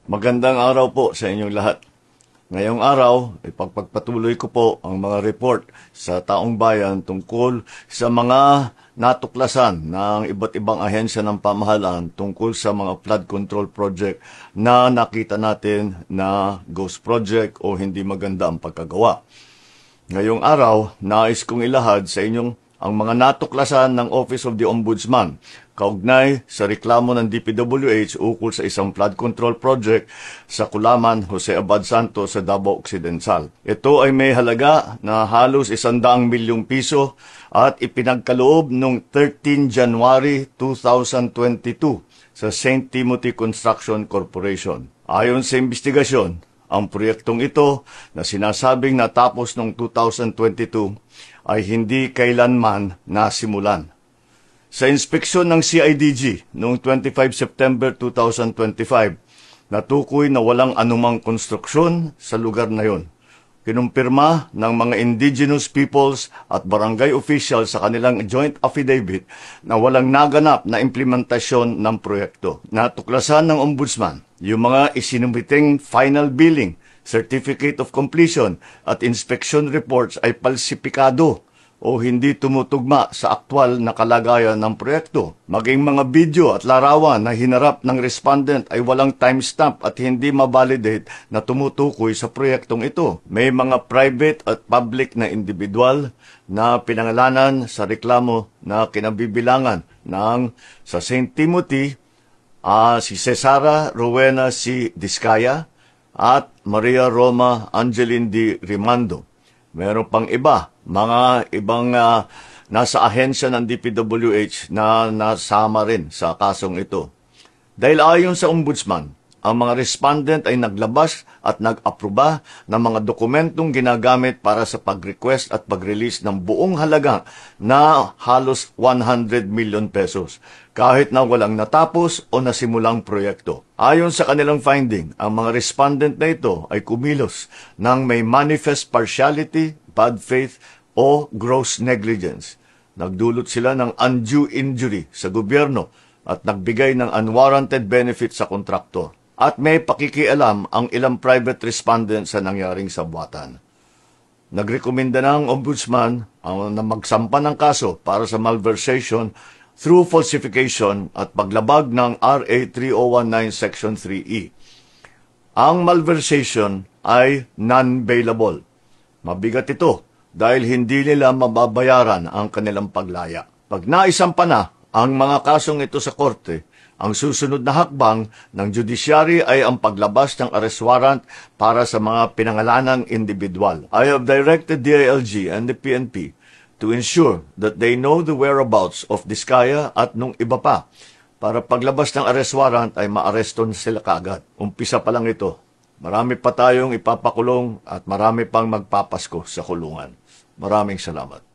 Magandang araw po sa inyong lahat. Ngayong araw, ipagpagpatuloy ko po ang mga report sa taong bayan tungkol sa mga natuklasan ng iba't ibang ahensya ng pamahalaan tungkol sa mga flood control project na nakita natin na ghost project o hindi maganda ang pagkagawa. Ngayong araw, nais kong ilahad sa inyong ang mga natuklasan ng Office of the Ombudsman kaugnay sa reklamo ng DPWH ukol sa isang flood control project sa Kulaman, Jose Abad Santos sa Davao Occidental. Ito ay may halaga na halos 100 milyong piso at ipinagkaloob noong 13 January 2022 sa St. Timothy Construction Corporation. Ayon sa investigasyon, ang proyektong ito na sinasabing natapos noong 2022 ay hindi kailanman nasimulan. Sa inspeksyon ng CIDG noong 25 September 2025, natukoy na walang anumang konstruksyon sa lugar na yon. Kinumpirma ng mga indigenous peoples at barangay officials sa kanilang joint affidavit na walang naganap na implementasyon ng proyekto. Natuklasan ng Ombudsman yung mga isinumiting final billing, certificate of completion at inspection reports ay palsipikado o hindi tumutugma sa aktwal na kalagayan ng proyekto. Maging mga video at larawan na hinarap ng respondent ay walang timestamp at hindi mabalidate na tumutukoy sa proyektong ito. May mga private at public na individual na pinangalanan sa reklamo na kinabibilangan ng sa St. Timothy, si Cesara Rowena C. Discaya at Maria Roma Angeline D. Rimando. Meron pang iba, mga ibang nasa ahensya ng DPWH na nasama rin sa kasong ito. Dahil ayon sa Ombudsman, ang mga respondent ay naglabas at nag-aproba ng mga dokumentong ginagamit para sa pag-request at pag-release ng buong halaga na halos 100 million pesos, kahit na walang natapos o nasimulang proyekto. Ayon sa kanilang finding, ang mga respondent na ito ay kumilos ng may manifest partiality, bad faith, o gross negligence. Nagdulot sila ng undue injury sa gobyerno at nagbigay ng unwarranted benefit sa kontraktor. At may pakikialam ang ilang private respondents sa nangyaring sabwatan. Nagrekomenda ng Ombudsman na magsampa ng kaso para sa malversation through falsification at paglabag ng RA 3019 Section 3E. Ang malversation ay non-bailable. Mabigat ito dahil hindi nila mababayaran ang kanilang paglaya. Pag naisampa na ang mga kasong ito sa korte, ang susunod na hakbang ng judiciary ay ang paglabas ng arrest warrant para sa mga pinangalanang individual. I have directed DILG and the PNP to ensure that they know the whereabouts of Discaya at nung iba pa para paglabas ng arrest warrant ay maareston sila kaagad. Umpisa pa lang ito. Marami pa tayong ipapakulong at marami pang magpapasko sa kulungan. Maraming salamat.